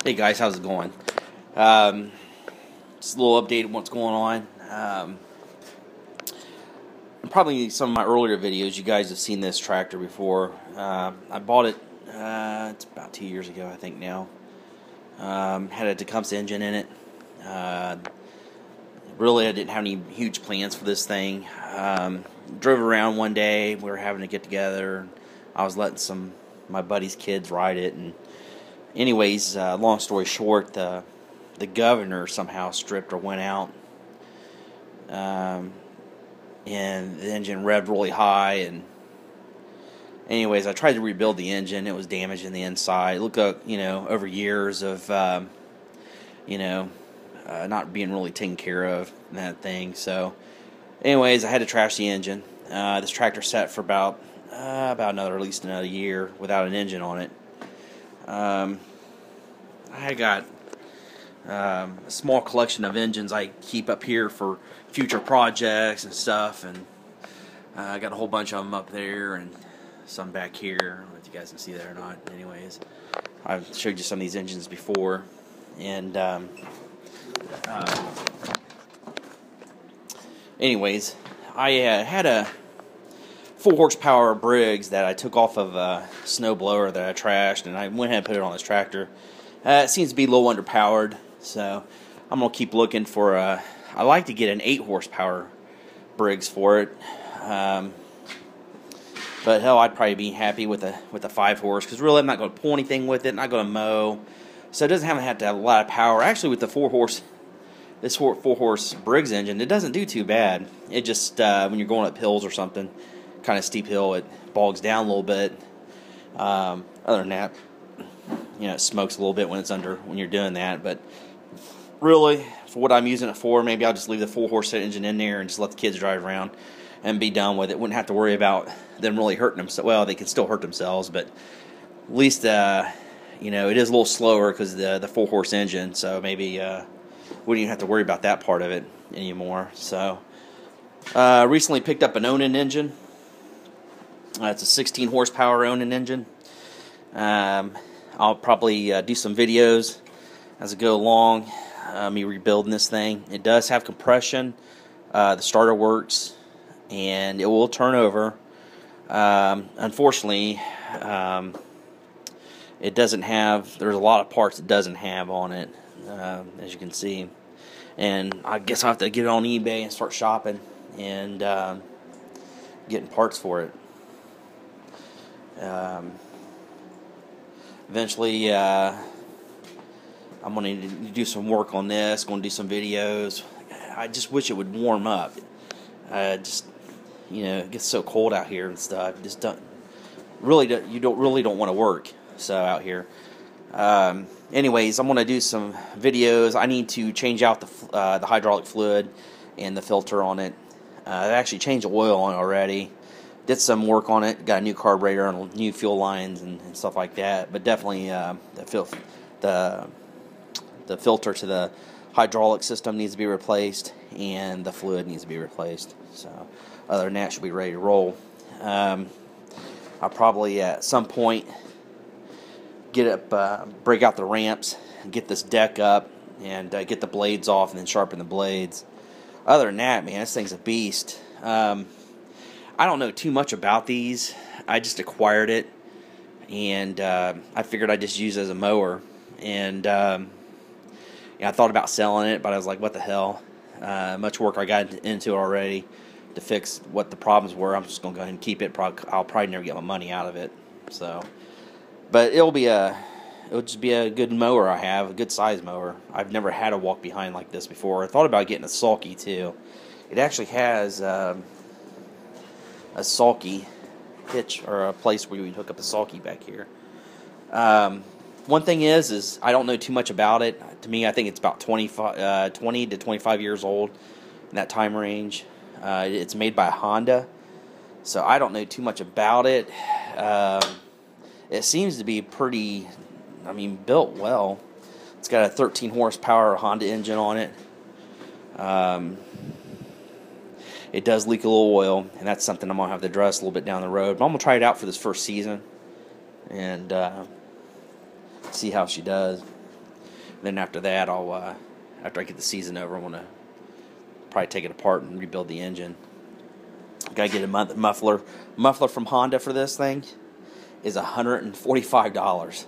Hey guys, how's it going? Just a little update on what's going on. Probably some of my earlier videos, you guys have seen this tractor before. I bought it, it's about 2 years ago, I think now. Had a Tecumseh engine in it. Really, I didn't have any huge plans for this thing. Drove around one day, we were having to get together. I was letting some of my buddy's kids ride it, and anyways, long story short, the governor somehow stripped or went out, and the engine revved really high. And anyways, I tried to rebuild the engine. It was damaged in the inside. It looked like, over years of not being really taken care of and that thing. So anyways, I had to trash the engine. This tractor sat for about at least another year without an engine on it. I got a small collection of engines I keep up here for future projects and stuff, and I got a whole bunch of them up there and some back here. I don't know if you guys can see that or not. Anyways, I've showed you some of these engines before, and anyways, I had a 4 horsepower Briggs that I took off of a snow blower that I trashed, and I went ahead and put it on this tractor. It seems to be a little underpowered, so I'm going to keep looking for I like to get an 8 horsepower Briggs for it, but hell, I'd probably be happy with a 5 horse, because really I'm not going to pull anything with it, not going to mow, so it doesn't have to have a lot of power. Actually, with the 4 horse, this 4 horse Briggs engine, it doesn't do too bad. It just when you're going up hills or something, kind of steep hill, it bogs down a little bit. Other than that, it smokes a little bit when you're doing that. But really, for what I'm using it for, maybe I'll just leave the 4 horse engine in there and just let the kids drive around and be done with it. Wouldn't have to worry about them really hurting themselves. Well, they can still hurt themselves, but at least it is a little slower because the 4 horse engine. So maybe wouldn't even have to worry about that part of it anymore. So recently picked up an Onan engine. It's a 16 horsepower Onan engine. I'll probably do some videos as I go along, me rebuilding this thing. It does have compression. The starter works, and it will turn over. Unfortunately, it doesn't have, there's a lot of parts it doesn't have on it, as you can see. And I guess I'll have to get it on eBay and start shopping and getting parts for it. Eventually, I'm going to do some work on this, going to do some videos. I just wish it would warm up. It gets so cold out here and stuff. You don't want to work out here. Anyways, I'm going to do some videos. I need to change out the hydraulic fluid and the filter on it. I actually changed the oil on it already. Did some work on it. Got a new carburetor and new fuel lines and stuff like that. But definitely the filter to the hydraulic system needs to be replaced, and the fluid needs to be replaced. So other than that, should be ready to roll. I'll probably at some point break out the ramps, and get this deck up, and get the blades off, and then sharpen the blades. Other than that, man, this thing's a beast. I don't know too much about these. I just acquired it, and I figured I'd just use it as a mower. And I thought about selling it, but I was like, what the hell? Much work I got into it already to fix what the problems were. I'm just going to go ahead and keep it. I'll probably never get my money out of it. So, but it'll just be a good mower I have, a good size mower. I've never had a walk behind like this before. I thought about getting a sulky too. It actually has a sulky hitch, or a place where you hook up the sulky back here. One thing is I don't know too much about it. To me, I think it's about 20 to 25 years old, in that time range. It's made by Honda, so I don't know too much about it. It seems to be pretty, built well. It's got a 13 horsepower Honda engine on it. It does leak a little oil, and that's something I'm going to have to address a little bit down the road. But I'm going to try it out for this first season and see how she does. Then after that, after I get the season over, I'm gonna probably take it apart and rebuild the engine. Gotta get a muffler. Muffler from Honda for this thing is $145.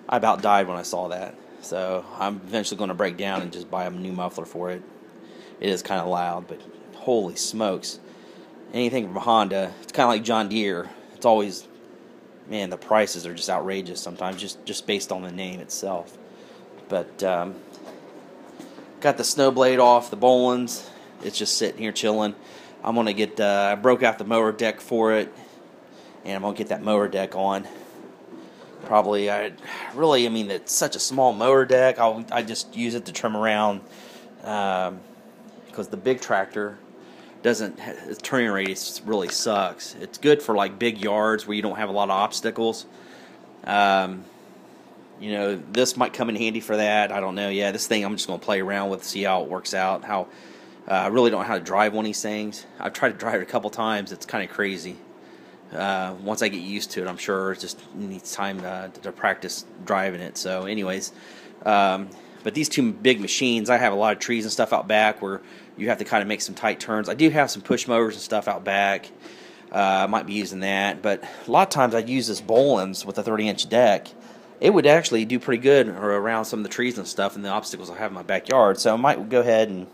I about died when I saw that. So I'm eventually going to break down and just buy a new muffler for it. It is kind of loud, but holy smokes. Anything from Honda, it's kind of like John Deere. It's always, man, the prices are just outrageous sometimes, just based on the name itself. But got the snow blade off the Bollins. It's just sitting here chilling. I'm going to get, I broke out the mower deck for it, and I'm going to get that mower deck on. Probably, I mean, it's such a small mower deck. I just use it to trim around, because the big tractor doesn't, its turning radius really sucks. It's good for like big yards where you don't have a lot of obstacles. You know, this might come in handy for that. I don't know. Yeah, this thing I'm just going to play around with, see how it works out. I really don't know how to drive one of these things. I've tried to drive it a couple times. It's kind of crazy. Once I get used to it, I'm sure it just needs time to practice driving it. So anyways, but these two big machines, I have a lot of trees and stuff out back where you have to kind of make some tight turns. I do have some push mowers and stuff out back. I might be using that, but a lot of times I'd use this Bollins with a 30-inch deck. It would actually do pretty good around some of the trees and stuff and the obstacles I have in my backyard. So I might go ahead and,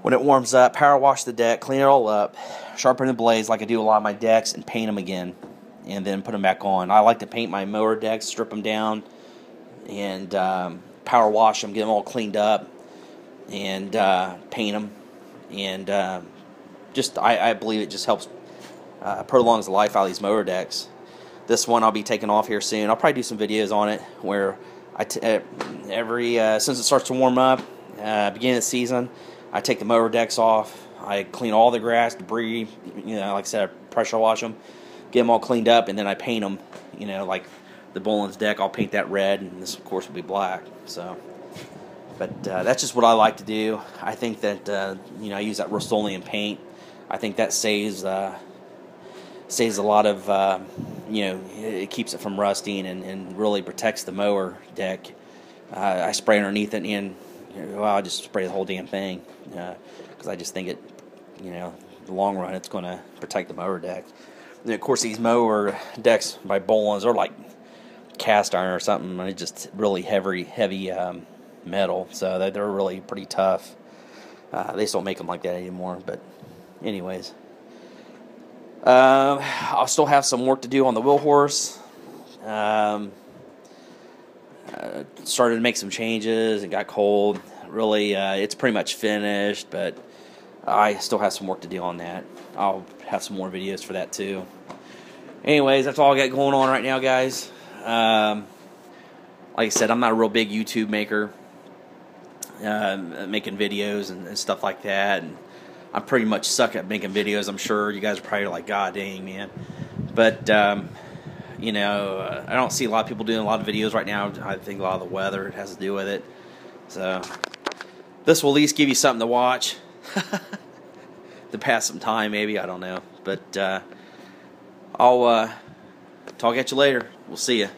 when it warms up, power wash the deck, clean it all up, sharpen the blades like I do a lot of my decks, and paint them again, and then put them back on. I like to paint my mower decks, strip them down, and power wash them, get them all cleaned up, and paint them. And I believe it just helps prolongs the life out of these mower decks. This one I'll be taking off here soon. I'll probably do some videos on it where since it starts to warm up, beginning of the season, I take the mower decks off. I clean all the grass, debris, you know, like I said, I pressure wash them, get them all cleaned up, and then I paint them, you know, like the Bollins deck, I'll paint that red, and this, of course, will be black. So, but that's just what I like to do. I think that, you know, I use that Rust-Oleum paint. I think that saves a lot of, you know, it keeps it from rusting and really protects the mower deck. I spray underneath it, and well, I just spray the whole damn thing, because I just think it, you know, in the long run, it's going to protect the mower deck. And of course, these mower decks by Bollins are like cast iron or something. It's just really heavy metal, so they're really pretty tough. They just don't make them like that anymore. But anyways, I'll still have some work to do on the wheel horse. Started to make some changes. It got cold. Really, it's pretty much finished, but I still have some work to do on that. I'll have some more videos for that too. Anyways, that's all I got going on right now, guys. Like I said, I'm not a real big YouTube maker, making videos and stuff like that. And I pretty much suck at making videos. I'm sure you guys are probably like, God dang, man. But you know, I don't see a lot of people doing a lot of videos right now. I think a lot of the weather has to do with it. So this will at least give you something to watch to pass some time, maybe. I don't know. But I'll talk at you later. We'll see you.